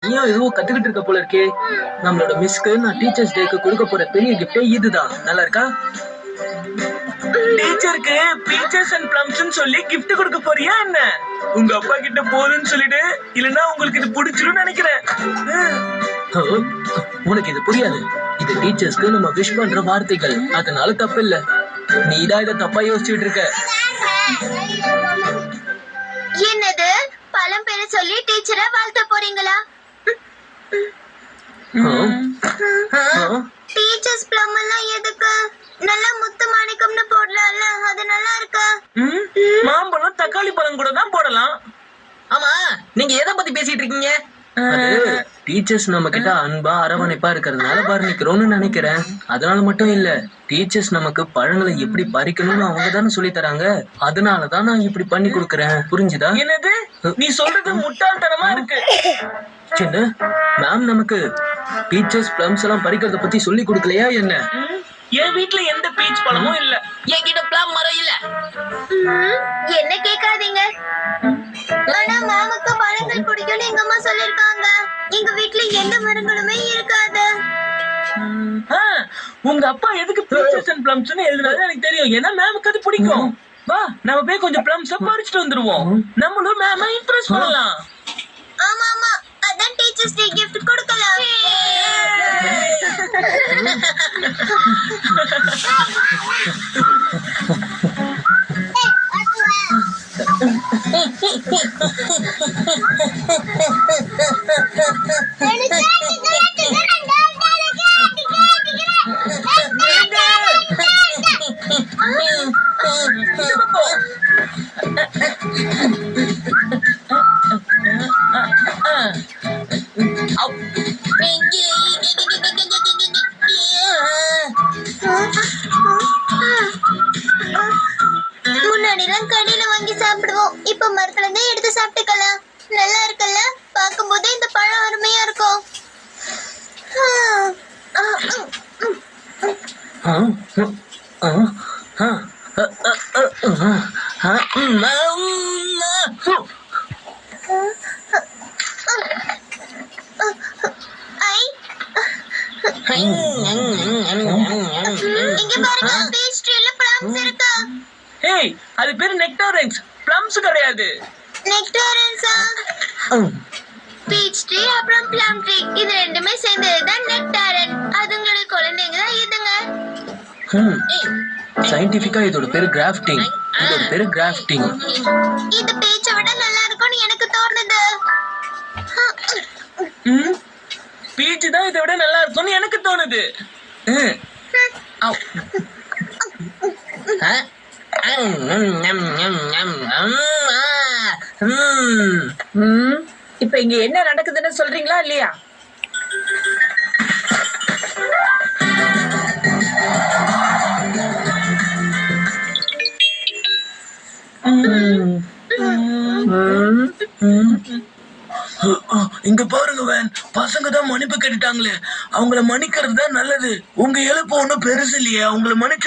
நீயும் எதுவும் கத்துக்கிட்டு இருக்க போல இருக்கே. நம்மளோட மிஸ்க்கு நான் டீச்சர்ஸ் டேக்கு கொடுக்க போற பெரிய கிஃப்டே இதுதான். நல்லா இருக்கா? டீச்சருக்கு பீச்சர்ஸ் அண்ட் பிளம்ஸ் சொல்லி gift கொடுக்க போறியா என்ன? உங்க அப்பா கிட்ட போதுன்னு சொல்லிடு, இல்லனா உங்களுக்கு இது பிடிச்சிரும்னு நினைக்கிறேன். உனக்கு இது புரியாது. இது டீச்சர்ஸ்க்கு நம்ம விஷ் பண்ற வார்த்தைகள். அதனால தப்பு இல்ல. நீதான் இதை தப்பா யோசிச்சுட்டு இருக்க. என்னது பழம் பேரை சொல்லி டீச்சரை வாழ்த்த போறீங்களா? டீச்சர்ஸ் பிளம் எல்லாம் எதுக்கு? நல்லா முத்து மாணிக்கம்னு போடலாம்ல, அது நல்லா இருக்கா? மாம்பழம் தக்காளி பழம் கூட தான் போடலாம். ஆமா, நீங்க எதை பத்தி பேசிட்டு இருக்கீங்க? டீச்சர்ஸ் நம்ம கிட்ட அன்பா அரவணைப்பா இருக்கிறதுனால வர்ணிக்கிறோம்னு நினைக்கிறேன். அதனால மட்டும் இல்ல, டீச்சர்ஸ் நமக்கு பழங்களை எப்படி பறிக்கணும்னு அவங்க தானே சொல்லி தராங்க. அதனாலதான் நான் இப்படி பண்ணி கொடுக்கறேன். புரிஞ்சுதா? என்னது நீ சொல்றது முட்டாள்தனமா இருக்கு. சின்ன மேம் நமக்கு டீச்சர்ஸ் பிளம்ஸ் எல்லாம் பறிக்கிறத பத்தி சொல்லி கொடுக்கலையா என்ன? என் வீட்ல எந்த பீச் பழமும் இல்ல. என்கிட்ட பிளம் மரம் இல்ல. என்ன கேட்காதீங்க. ஆனா மாமாக்கு பழங்கள் பிடிக்கும்னு எங்க அம்மா சொல்லிருக்காங்க. எங்க வீட்ல எந்த மரங்களுமே இருக்காது. உங்க அப்பா எதுக்கு பீச்சர்ஸ் அண்ட் பிளம்ஸ்னு எழுதுனாரு எனக்கு தெரியும். ஏன்னா மேமுக்கு அது பிடிக்கும். வா நம்ம போய் கொஞ்சம் பிளம்ஸ் பறிச்சுட்டு வந்துருவோம். நம்மளும் மேம இம்ப்ரெஸ் பண்ணலாம். ஆமா ஆமா, அதான் டீச்சர்ஸ் டே gift கொடுக்கலாம். முன்னாடிலாம் கடையில வாங்கி சாப்பிடுவோம். இப்ப மரத்துல இருந்து எடுத்து சாப்பிட்டுக்கலாம். நல்லா இருக்குல்ல? பார்க்கும்போது இந்த பழம் அருமையா இருக்கும். இங்க பாருங்க, பீச் ட்ரீல பிளம்ஸ் இருக்கு. ஏய், அது பேரு நெக்டாரன்ஸ், பிளம்ஸ் கிடையாது. நெக்டாரன்ஸா? பீச் ட்ரீ அப்புறம் பிளம் ட்ரீ இது ரெண்டுமே சேர்ந்ததுதான் நெக்டாரன். அதுங்களோட குழந்தைங்க தான் இதுங்க. சயின்டிபிக்கா இதோட பேரு கிராஃப்டிங். இதோட பேரு கிராஃப்டிங். இது பீச்சை விட நல்லா இருக்கும்னு எனக்கு தோணுது. பீச் தான் இதை விட நல்லா இருக்கும்னு எனக்கு தோணுது. இப்ப இங்க என்ன நடக்குதுன்னு சொல்றீங்களா இல்லையா? இங்க பாருங்க வேன், பசங்க தான் மன்னிப்பு கேட்டுட்டாங்களே. அவங்கள மன்னிக்கிறது தான் நல்லது. உங்க இழப்பு ஒண்ணும் பெருசு இல்லையே. அவங்கள மன்னிச்சு